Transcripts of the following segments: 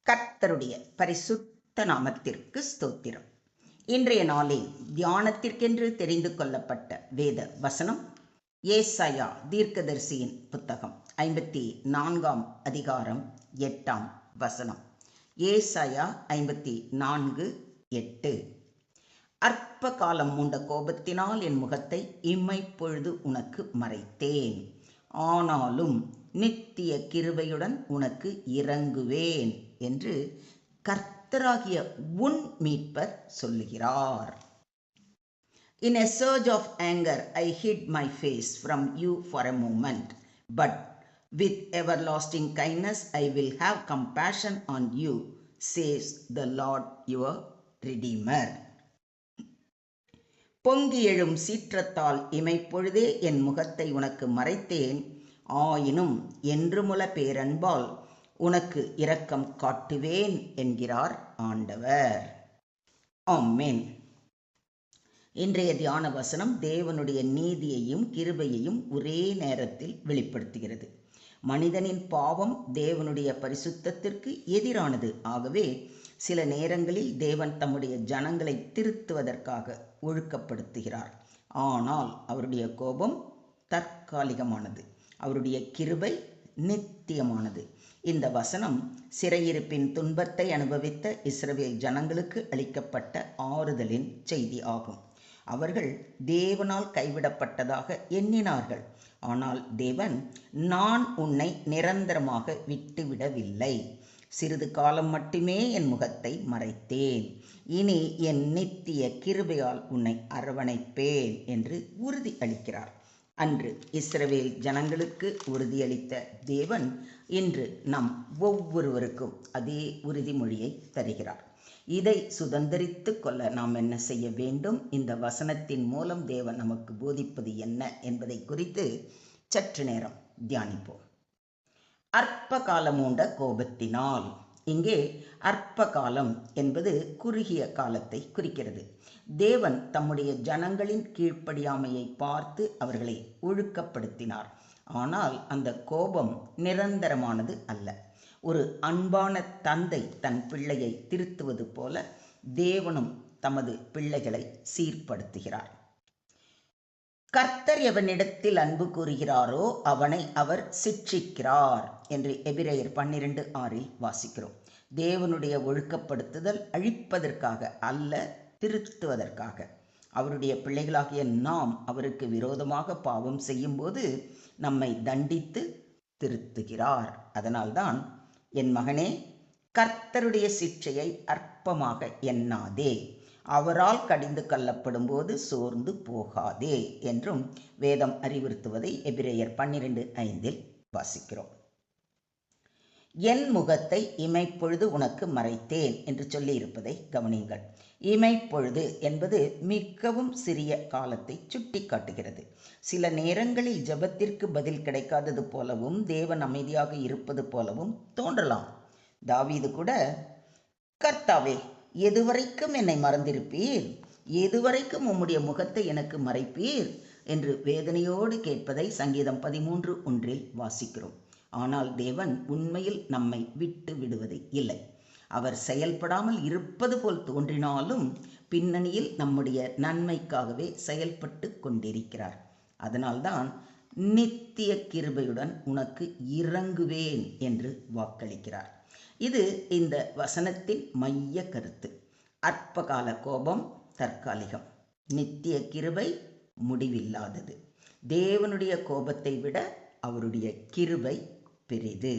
கர்த்தருடைய பரிசுத்த நாமத்திற்கு ஸ்தோத்திரம். இன்றைய நாளில் தியானத்திற்கென்று தெரிந்து கொள்ளப்பட்ட வேத வசனம் ஏசாயா தீர்க்கதரிசியின் புத்தகம் 54ஆம் அதிகாரம் 8ஆம் வசனம். ஏசாயா 54:8. அற்ப காலம் மூண்ட கோபத்தினால் என் முகத்தை இம்மைப்பொழுது உனக்கு மறைத்தேன், ஆனாலும் நித்திய கிருபையுடன் உனக்கு இறங்குவேன் என்று கர்த்தராகிய உன் மீட்பர் சொல்லுகிறார். In a surge of anger I hid my face from you for a moment, but with everlasting kindness I will have compassion on you, says the Lord your Redeemer. பொங்கி எழும் சீற்றத்தால் இமைப்பொழுதே என் முகத்தை உனக்கு மறைத்தேன், ஆயினும் என்றுமுள்ள பேரன்பால் உனக்கு இரக்கம் காட்டுவேன் என்கிறார் ஆண்டவர். ஆமென். இன்றைய தியான வசனம் தேவனுடைய நீதியையும் கிருபையையும் ஒரே நேரத்தில் வெளிப்படுத்துகிறது. மனிதனின் பாவம் தேவனுடைய பரிசுத்தத்திற்கு எதிரானது. ஆகவே சில நேரங்களில் தேவன் தம்முடைய ஜனங்களை திருத்துவதற்காக ஒழுக்கப்படுத்துகிறார். ஆனால் அவருடைய கோபம் தற்காலிகமானது, அவருடைய கிருபை நித்தியமானது. இந்த வசனம் சிறையிருப்பின் துன்பத்தை அனுபவித்த இஸ்ரவேல் ஜனங்களுக்கு அளிக்கப்பட்ட ஆறுதலின் செய்தி ஆகும். அவர்கள் தேவனால் கைவிடப்பட்டதாக எண்ணினார்கள். ஆனால் தேவன், நான் உன்னை நிரந்தரமாக விட்டுவிடவில்லை, சிறிது காலம் மட்டுமே என் முகத்தை மறைத்தேன், இனி என் நித்திய கிருபையால் உன்னை அரவணைப்பேன் என்று உறுதி அளிக்கிறார். அன்று இஸ்ரவேல் ஜனங்களுக்கு உறுதியளித்த தேவன் இன்று நம் ஒவ்வொருவருக்கும் அதே உறுதிமொழியை தருகிறார். இதை சுதந்திரித்து கொள்ள நாம் என்ன செய்ய வேண்டும்? இந்த வசனத்தின் மூலம் தேவன் நமக்கு போதிப்பது என்ன என்பதை குறித்து சற்று நேரம் தியானிப்போம். அற்ப காலம் மூண்ட கோபத்தினால். இங்கே அற்ப காலம் என்பது குறுகிய காலத்தை குறிக்கிறது. தேவன் தம்முடைய ஜனங்களின் கீழ்ப்படியாமையை பார்த்து அவர்களை ஒழுக்கப்படுத்தினார். ஆனால் அந்த கோபம் நிரந்தரமானது அல்ல. ஒரு அன்பான தந்தை தன் பிள்ளையை திருத்துவது போல தேவனும் தமது பிள்ளைகளை சீர்படுத்துகிறார். கர்த்தர் எவனிடத்தில் அன்பு கூறுகிறாரோ அவனை அவர் சிட்சிக்கிறார் என்று எபிரேயர் 12:6 வாசிக்கிறோம். தேவனுடைய ஒழுக்கப்படுத்துதல் அழிப்பதற்காக அல்ல, திருத்துவதற்காக. அவருடைய பிள்ளைகளாகிய நாம் அவருக்கு விரோதமாக பாவம் செய்யும்போது நம்மை தண்டித்து திருத்துகிறார். அதனால்தான், என் மகனே, கர்த்தருடைய சிட்சையை அற்பமாக எண்ணாதே, அவரால் கடிந்து கொள்ளப்படும் போது சோர்ந்து போகாதே என்றும் வேதம் அறிவுறுத்துவதை எபிரேயர் 12:5 வாசிக்கிறோம். என் முகத்தை இமைப்பொழுது உனக்கு மறைத்தேன் என்று சொல்லியிருப்பதை கவனியுங்கள். இமைப்பொழுது என்பது மிகவும் சிறிய காலத்தை சுட்டி காட்டுகிறது. சில நேரங்களில் ஜெபத்திற்கு பதில் கிடைக்காதது போலவும் தேவன் அமைதியாக இருப்பது போலவும் தோன்றலாம். தாவீது கூட, கர்த்தாவே, எதுவரைக்கும் என்னை மறந்திருப்பீர்? எதுவரைக்கும் உம்முடைய முகத்தை எனக்கு மறைப்பீர் என்று வேதனையோடு கேட்பதை சங்கீதம் 13:1 வாசிக்கிறோம். ஆனால் தேவன் உண்மையில் நம்மை விட்டு விடுவது இல்லை. அவர் செயல்படாமல் இருப்பது போல் தோன்றினாலும் பின்னணியில் நம்முடைய நன்மைக்காகவே செயல்பட்டு கொண்டிருக்கிறார். அதனால்தான் நித்திய கிருபையுடன் உனக்கு இறங்குவேன் என்று வாக்களிக்கிறார். இது இந்த வசனத்தின் மைய கருத்து. அற்பகால கோபம் தற்காலிகம், நித்திய கிருபை முடிவில்லாதது. தேவனுடைய கோபத்தை விட அவருடைய கிருபை பெரிது.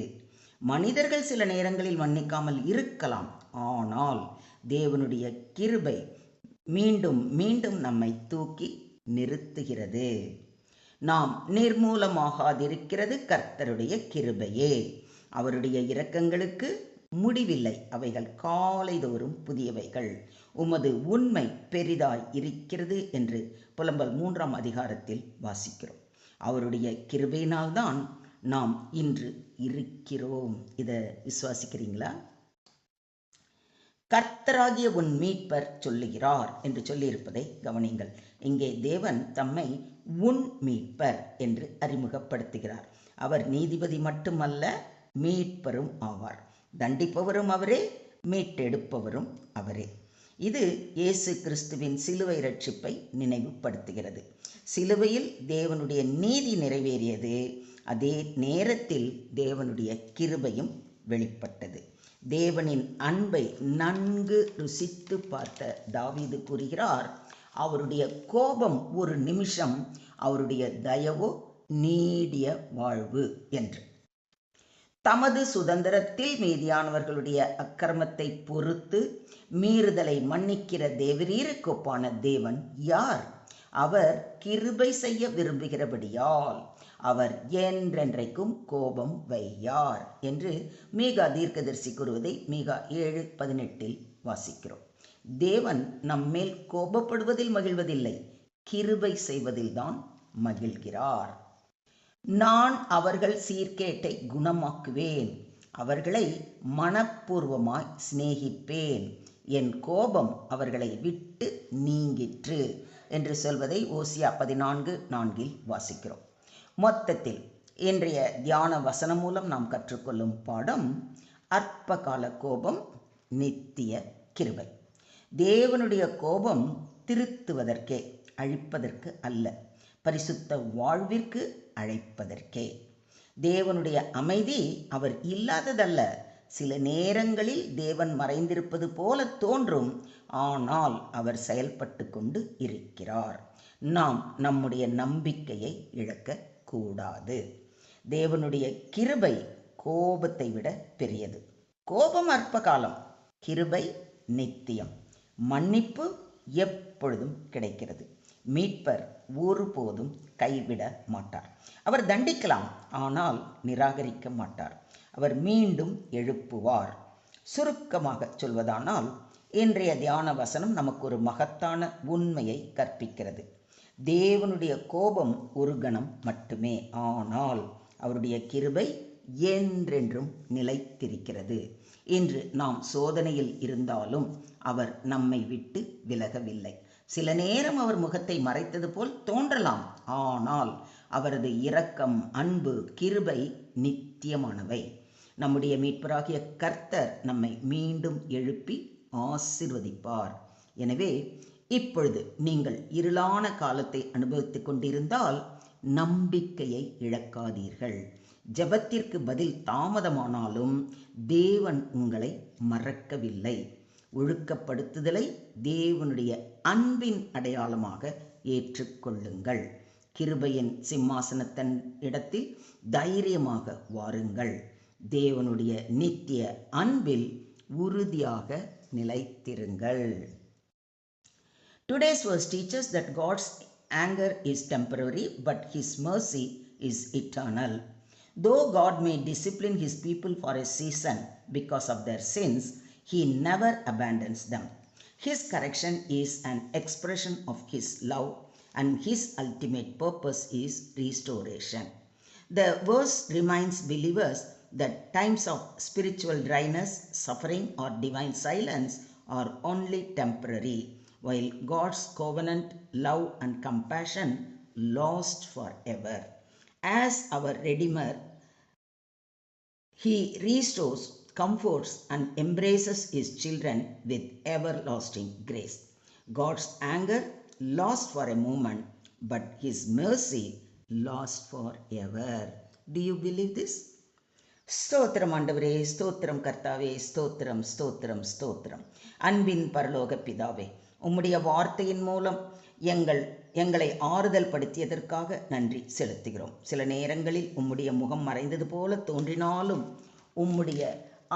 மனிதர்கள் சில நேரங்களில் மன்னிக்காமல் இருக்கலாம், ஆனால் தேவனுடைய கிருபை மீண்டும் மீண்டும் நம்மை தூக்கி நிறுத்துகிறது. நாம் நிர்மூலமாகாதிருக்கிறது கர்த்தருடைய கிருபையே. அவருடைய இரக்கங்களுக்கு முடிவில்லை, அவைகள் காலைதோறும் புதியவைகள். உமது உண்மை பெரிதாய் இருக்கிறது என்று புலம்பல் 3ஆம் அதிகாரத்தில் வாசிக்கிறோம். அவருடைய கிருபையினால்தான் நாம் இன்று இருக்கிறோம். இதை விசுவாசிக்கிறீங்களா? கர்த்தராகிய உன் மீட்பர் சொல்லுகிறார் என்று சொல்லியிருப்பதை கவனிங்கள். இங்கே தேவன் தம்மை உன் மீட்பர் என்று அறிமுகப்படுத்துகிறார். அவர் நீதிபதி மட்டுமல்ல, மீட்பரும் ஆவார். தண்டிப்பவரும் அவரே, மீட்டெடுப்பவரும் அவரே. இது இயேசு கிறிஸ்துவின் சிலுவை ரட்சிப்பை நினைவுபடுத்துகிறது. சிலுவையில் தேவனுடைய நீதி நிறைவேறியது, அதே நேரத்தில் தேவனுடைய கிருபையும் வெளிப்பட்டது. தேவனின் அன்பை நன்கு ருசித்து பார்த்த தாவீது கூறுகிறார், அவருடைய கோபம் ஒரு நிமிஷம், அவருடைய தயவோ நீடிய வாழ்வு என்று. தமது சுதந்திரத்தில் மீதியானவர்களுடைய அக்கிரமத்தை பொறுத்து மீறுதலை மன்னிக்கிற தேவரீருக்கு ஒப்பான தேவன் யார்? அவர் கிருபை செய்ய விரும்புகிறபடியால் அவர் என்றென்றைக்கும் கோபம் வையார் என்று மீகா தீர்க்கதரிசி கூறுவதை மீகா 7:18 வாசிக்கிறோம். தேவன் நம்மேல் கோபப்படுவதில் மகிழ்வதில்லை, கிருபை செய்வதில்தான் மகிழ்கிறார். நான் அவர்கள் சீர்கேட்டை குணமாக்குவேன், அவர்களை மனப்பூர்வமாய் சிநேகிப்பேன், என் கோபம் அவர்களை விட்டு நீங்கிற்று என்று சொல்வதை ஓசியா 14:4 வாசிக்கிறோம். மொத்தத்தில் இன்றைய தியான வசனம் மூலம் நாம் கற்றுக்கொள்ளும் பாடம், அற்பகால கோபம், நித்திய கிருபை. தேவனுடைய கோபம் திருத்துவதற்கே, அழிப்பதற்கு அல்ல, பரிசுத்த வாழ்விற்கு அழைப்பதற்கே. தேவனுடைய அமைதி அவர் இல்லாததல்ல. சில நேரங்களில் தேவன் மறைந்திருப்பது போல தோன்றும், ஆனால் அவர் செயல்பட்டு கொண்டு இருக்கிறார். நாம் நம்முடைய நம்பிக்கையை இழக்க கூடாது. தேவனுடைய கிருபை கோபத்தை விட பெரியது. கோபம் அற்பகாலம், கிருபை நித்தியம். மன்னிப்பு எப்பொழுதும் கிடைக்கிறது. மீட்பர் ஒருபோதும் கைவிட மாட்டார். அவர் தண்டிக்கலாம், ஆனால் நிராகரிக்க மாட்டார். அவர் மீண்டும் எழுப்புவார். சுருக்கமாக சொல்வதானால், இன்றைய தியான வசனம் நமக்கு ஒரு மகத்தான உண்மையை கற்பிக்கிறது. தேவனுடைய கோபம் ஒரு கணம் மட்டுமே, ஆனால் அவருடைய கிருபை என்றென்றும் நிலைத்திருக்கிறது. இன்று நாம் சோதனையில் இருந்தாலும் அவர் நம்மை விட்டு விலகவில்லை. சில நேரம் அவர் முகத்தை மறைத்தது போல் தோன்றலாம், ஆனால் அவரது இரக்கம், அன்பு, கிருபை நித்தியமானவை. நம்முடைய மீட்பராகிய கர்த்தர் நம்மை மீண்டும் எழுப்பி ஆசீர்வதிப்பார். எனவே இப்பொழுது நீங்கள் இருளான காலத்தை அனுபவித்துக் கொண்டிருந்தால் நம்பிக்கையை இழக்காதீர்கள். ஜெபத்திற்கு பதில் தாமதமானாலும் தேவன் உங்களை மறக்கவில்லை. ஒழுக்கப்படுத்துதலை தேவனுடைய அன்பின் அடையாளமாக ஏற்றுக்கொள்ளுங்கள். கிருபையின் சிம்மாசனத்தின் இடத்தில் தைரியமாக வாருங்கள். தேவனுடைய நித்திய அன்பில் உறுதியாக நிலைத்திருங்கள். Today's verse teaches that God's anger is temporary, but His mercy is eternal. Though God may discipline His people for a season because of their sins, He never abandons them. His correction is an expression of His love, and His ultimate purpose is restoration. The verse reminds believers that times of spiritual dryness, suffering, or divine silence are only temporary, while God's covenant love and compassion last forever. As our Redeemer, He restores, comforts, and embraces His children with everlasting grace. God's anger lasts for a moment, but His mercy lasts forever. Do you believe this? ஸ்தோத்திரம் ஆண்டவரே, ஸ்தோத்திரம் கர்த்தாவே, ஸ்தோத்திரம் ஸ்தோத்திரம் ஸ்தோத்திரம். அன்பின் பரலோக பிதாவே, உம்முடைய வார்த்தையின் மூலம் எங்களை ஆறுதல் படுத்தியதற்காக நன்றி செலுத்துகிறோம். சில நேரங்களில் உம்முடைய முகம் மறைந்தது போல தோன்றினாலும் உம்முடைய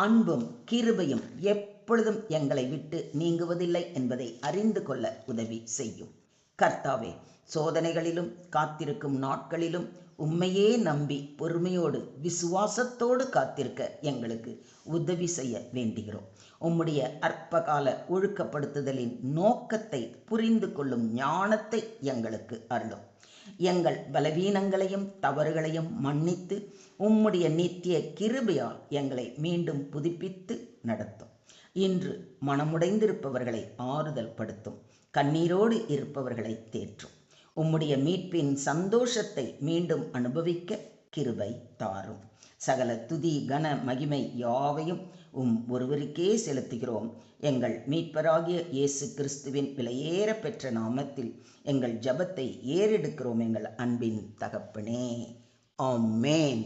அன்பும் கிருபையும் எப்பொழுதும் எங்களை விட்டு நீங்குவதில்லை என்பதை அறிந்து கொள்ள உதவி செய்யும். கர்த்தாவே, சோதனைகளிலும் காத்திருக்கும் நாட்களிலும் உம்மையே நம்பி பொறுமையோடு விசுவாசத்தோடு காத்திருக்க எங்களுக்கு உதவி செய்ய வேண்டுகிறோம். உம்முடைய அற்பகால ஒழுக்கப்படுத்துதலின் நோக்கத்தை புரிந்து கொள்ளும் ஞானத்தை எங்களுக்கு அருளும். எங்கள் பலவீனங்களையும் தவறுகளையும் மன்னித்து உம்முடைய நித்திய கிருபையால் எங்களை மீண்டும் புதுப்பித்து நடத்தும். இன்று மனமுடைந்திருப்பவர்களை ஆறுதல் படுத்தும். கண்ணீரோடு இருப்பவர்களை தேற்றும். உம்முடைய மீட்பின் சந்தோஷத்தை மீண்டும் அனுபவிக்க கிருபை தாரும். சகல துதி கன மகிமை யாவையும் ஒருவருக்கே செலுத்துகிறோம். எங்கள் மீட்பராகிய இயேசு கிறிஸ்துவின் விலையேற பெற்ற நாமத்தில் எங்கள் ஜெபத்தை ஏறெடுக்கிறோம் எங்கள் அன்பின் தகப்பனே. ஆமென்.